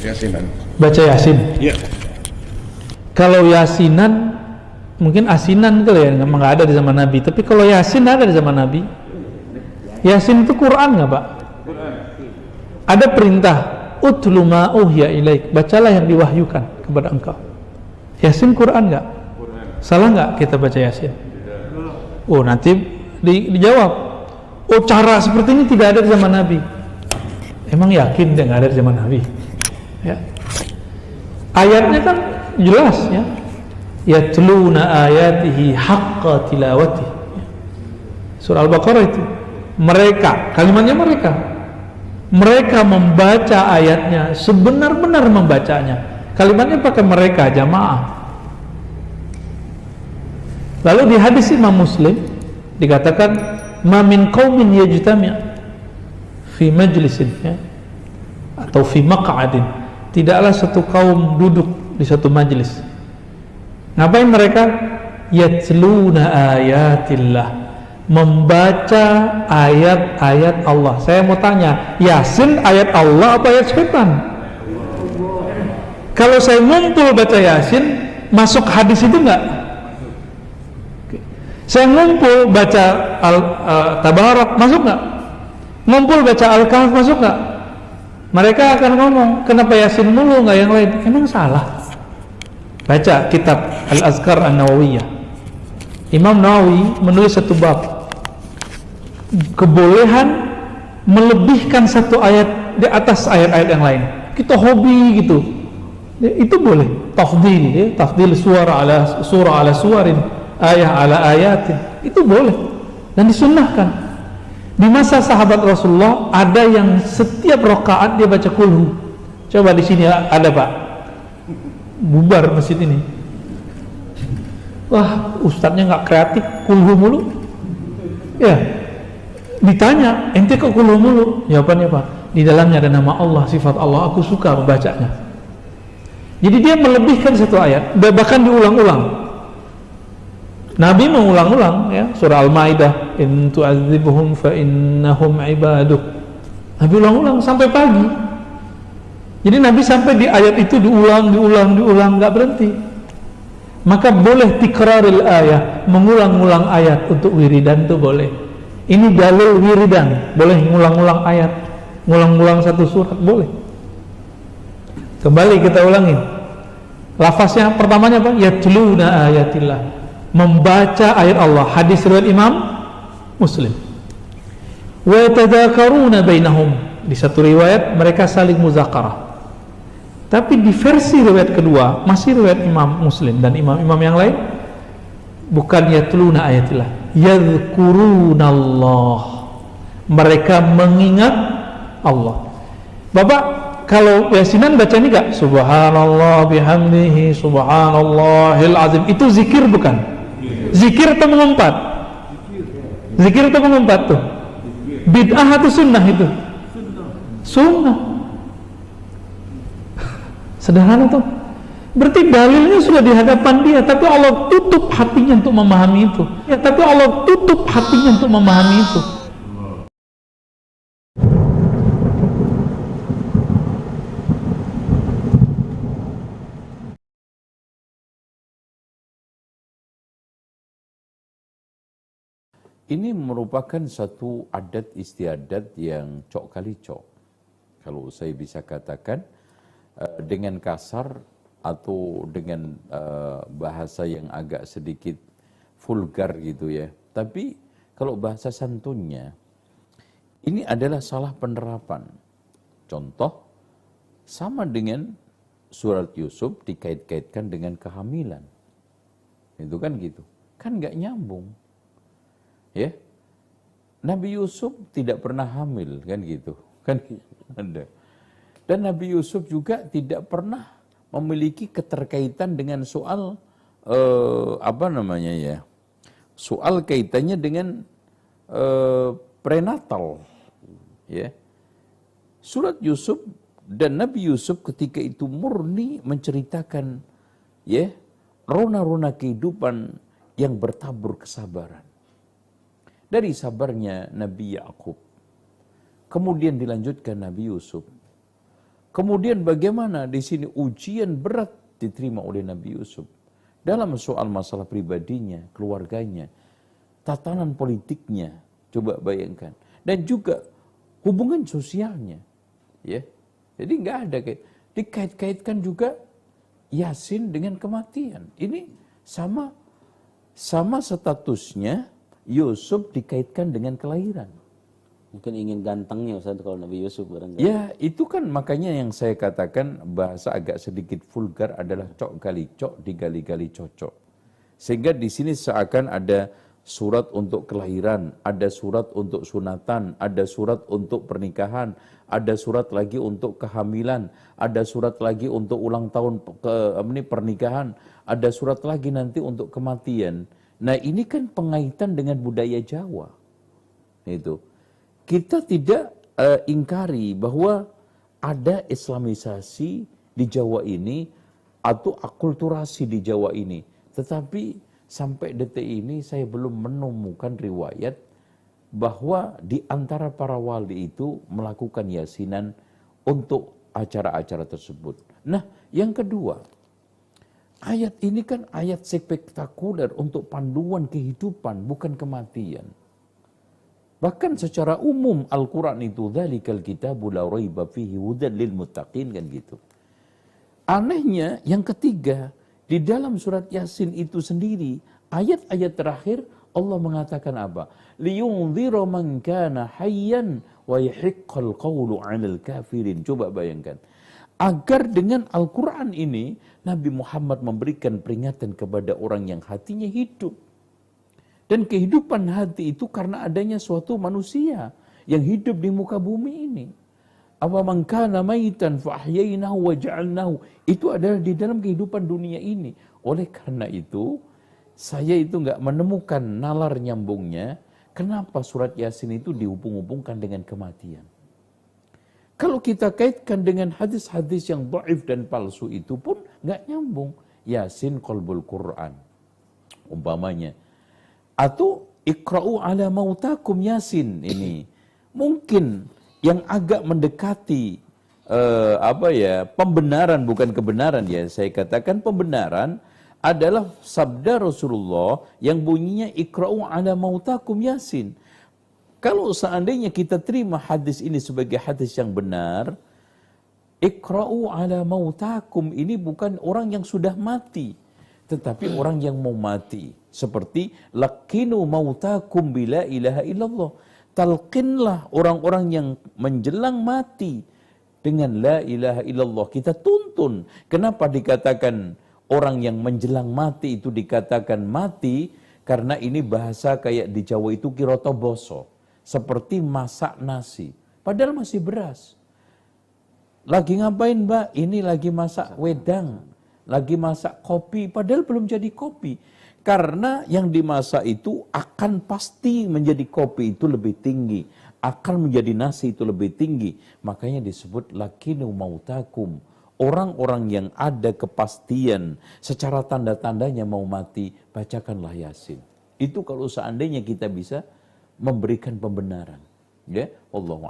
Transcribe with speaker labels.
Speaker 1: Yasinan.
Speaker 2: Baca Yasin.
Speaker 1: Iya.
Speaker 2: Kalau Yasinan mungkin asinan kali ya, memang nggak ada di zaman Nabi. Tapi kalau Yasin ada di zaman Nabi. Yasin itu Quran nggak, Pak? Ada perintah, utlu ma uhya ilaik, bacalah yang diwahyukan kepada engkau. Yasin Quran nggak? Salah nggak kita baca Yasin? Oh, nanti dijawab, oh cara seperti ini tidak ada di zaman Nabi. Emang yakin dia nggak ada di zaman Nabi? Ya. Ayatnya kan jelas ya, yatluna ayatihi haqqa tilawati. Surah Al-Baqarah itu, mereka, kalimatnya mereka membaca ayatnya sebenar-benar membacanya. Kalimatnya pakai mereka, jamaah. Lalu di hadis Imam Muslim dikatakan, ma min qaumin yajtami' fi majlisin, ya, atau fi maq'adin, tidaklah satu kaum duduk di satu majlis. Ngapain mereka? Yatluna ayatillah, membaca ayat-ayat Allah. Saya mau tanya, Yasin ayat Allah atau ayat setan? Kalau saya ngumpul baca Yasin, masuk hadis itu enggak? Saya ngumpul baca Tabarak, masuk nggak? Ngumpul baca Al-Kahf, masuk nggak? Mereka akan ngomong, kenapa Yasin mulu, nggak yang lain? Emang salah? Baca kitab Al-Azkar An-Nawawiyah. Imam Nawawi menulis satu bab, kebolehan melebihkan satu ayat di atas ayat-ayat yang lain. Kita hobi gitu, itu boleh. Tafdil, ya, tafdil surah ala suwarin, ayat ala ayatin, itu boleh dan disunnahkan. Di masa sahabat Rasulullah ada yang setiap rakaat dia baca kulhu. Coba di sini ada, Pak, bubar masjid ini. Wah, ustadznya nggak kreatif, kulhu mulu. Ya, ditanya, ente kok kulhu mulu? Jawabannya, Pak, di dalamnya ada nama Allah, sifat Allah, aku suka membacanya. Jadi dia melebihkan satu ayat, bahkan diulang-ulang. Nabi mengulang-ulang, ya, surah Al-Maidah, in tu'adzibuhum fa innahum ibaduk. Nabi ulang-ulang sampai pagi. Jadi Nabi sampai di ayat itu diulang, nggak berhenti. Maka boleh tikraril ayat, mengulang-ulang ayat untuk wiridan itu boleh. Ini dalil wiridan, boleh ngulang-ulang ayat, ngulang-ulang satu surat boleh. Kembali kita ulangin. Lafaznya pertamanya apa? Yatluna ayatillah, membaca ayat Allah. Hadis riwayat Imam Muslim. Wa yatadzakaruna bainahum, di satu riwayat mereka saling muzakarah. Tapi di versi riwayat kedua, masih riwayat Imam Muslim dan imam-imam yang lain, bukan yatluna ayatillah, yadhkurunallah, mereka mengingat Allah. Bapak kalau Yasinan baca ini enggak? Subhanallah bihamdihi subhanallahil azim, itu zikir bukan? Zikir atau mengumpat? Zikir atau mengumpat tuh? Bid'ah atau sunnah itu? Sunnah. Sederhana tuh. Berarti dalilnya sudah di hadapan dia, tapi Allah tutup hatinya untuk memahami itu. Ya, tapi Allah tutup hatinya untuk memahami itu.
Speaker 3: Ini merupakan satu adat istiadat yang cok kali cok. Kalau saya bisa katakan dengan kasar atau dengan bahasa yang agak sedikit vulgar gitu ya. Tapi kalau bahasa santunnya, ini adalah salah penerapan. Contoh, sama dengan surat Yusuf dikait-kaitkan dengan kehamilan. Itu kan gitu. Kan nggak nyambung. Ya, Nabi Yusuf tidak pernah hamil, kan gitu, kan ada. Dan Nabi Yusuf juga tidak pernah memiliki keterkaitan dengan soal soal kaitannya dengan prenatal, ya. Surat Yusuf dan Nabi Yusuf ketika itu murni menceritakan, ya, rona-rona kehidupan yang bertabur kesabaran. Dari sabarnya Nabi Yakub, kemudian dilanjutkan Nabi Yusuf, Kemudian bagaimana di sini ujian berat diterima oleh Nabi Yusuf dalam soal masalah pribadinya, keluarganya, tatanan politiknya, coba bayangkan, dan juga hubungan sosialnya, ya. Jadi nggak ada dikait-kaitkan juga Yasin dengan kematian. Ini sama statusnya Yusuf dikaitkan dengan kelahiran.
Speaker 1: Mungkin ingin gantengnya Ustaz kalau Nabi Yusuf barangkali.
Speaker 3: Ya, itu kan makanya yang saya katakan bahasa agak sedikit vulgar adalah cok gali cok, digali-gali cocok. Sehingga di sini seakan ada surat untuk kelahiran, ada surat untuk sunatan, ada surat untuk pernikahan, ada surat lagi untuk kehamilan, ada surat lagi untuk ulang tahun pernikahan, ada surat lagi nanti untuk kematian. Nah, ini kan pengaitan dengan budaya Jawa. Itu. Kita tidak ingkari bahwa ada Islamisasi di Jawa ini atau akulturasi di Jawa ini. Tetapi sampai detik ini saya belum menemukan riwayat bahwa di antara para wali itu melakukan yasinan untuk acara-acara tersebut. Nah, yang kedua, ayat ini kan ayat spektakuler untuk panduan kehidupan, bukan kematian. Bahkan secara umum Al-Quran itu dzalikal kitabu la raiba fihi hudan lil muttaqin kan gitu. Anehnya yang ketiga, di dalam surat Yasin itu sendiri, ayat-ayat terakhir Allah mengatakan apa? Liyunzira man kana hayyan wa yahiqqal qawlu 'alal kafirin. Coba bayangkan. Agar dengan Al-Quran ini Nabi Muhammad memberikan peringatan kepada orang yang hatinya hidup. Dan kehidupan hati itu karena adanya suatu manusia yang hidup di muka bumi ini. Awa man kana maitan fa ahyaynahu wa ja'alnahu. Itu adalah di dalam kehidupan dunia ini. Oleh karena itu, saya itu enggak menemukan nalar nyambungnya kenapa surat Yasin itu dihubung-hubungkan dengan kematian. Kalau kita kaitkan dengan hadis-hadis yang dhaif dan palsu itu pun enggak nyambung. Yasin qalbul Quran. Umpamanya, atau ikra'u ala mautakum Yasin ini mungkin yang agak mendekati pembenaran, bukan kebenaran ya, saya katakan pembenaran adalah sabda Rasulullah yang bunyinya ikra'u ala mautakum Yasin. Kalau seandainya kita terima hadis ini sebagai hadis yang benar, ikra'u ala mautakum ini bukan orang yang sudah mati, tetapi orang yang mau mati. Seperti lakinu mautakum bila ilaha illallah. Talqinlah orang-orang yang menjelang mati dengan la ilaha illallah. Kita tuntun. Kenapa dikatakan orang yang menjelang mati itu dikatakan mati? Karena ini bahasa kayak di Jawa itu kirotoboso. Seperti masak nasi. Padahal masih beras. Lagi ngapain mbak? Ini lagi masak wedang. Lagi masak kopi. Padahal belum jadi kopi. Karena yang dimasak itu akan pasti menjadi kopi itu lebih tinggi. Akan menjadi nasi itu lebih tinggi. Makanya disebut lakinu mautakum. Orang-orang yang ada kepastian secara tanda-tandanya mau mati, bacakanlah Yasin. Itu kalau seandainya kita bisa memberikan pembenaran. Ya, Allahu a'lam.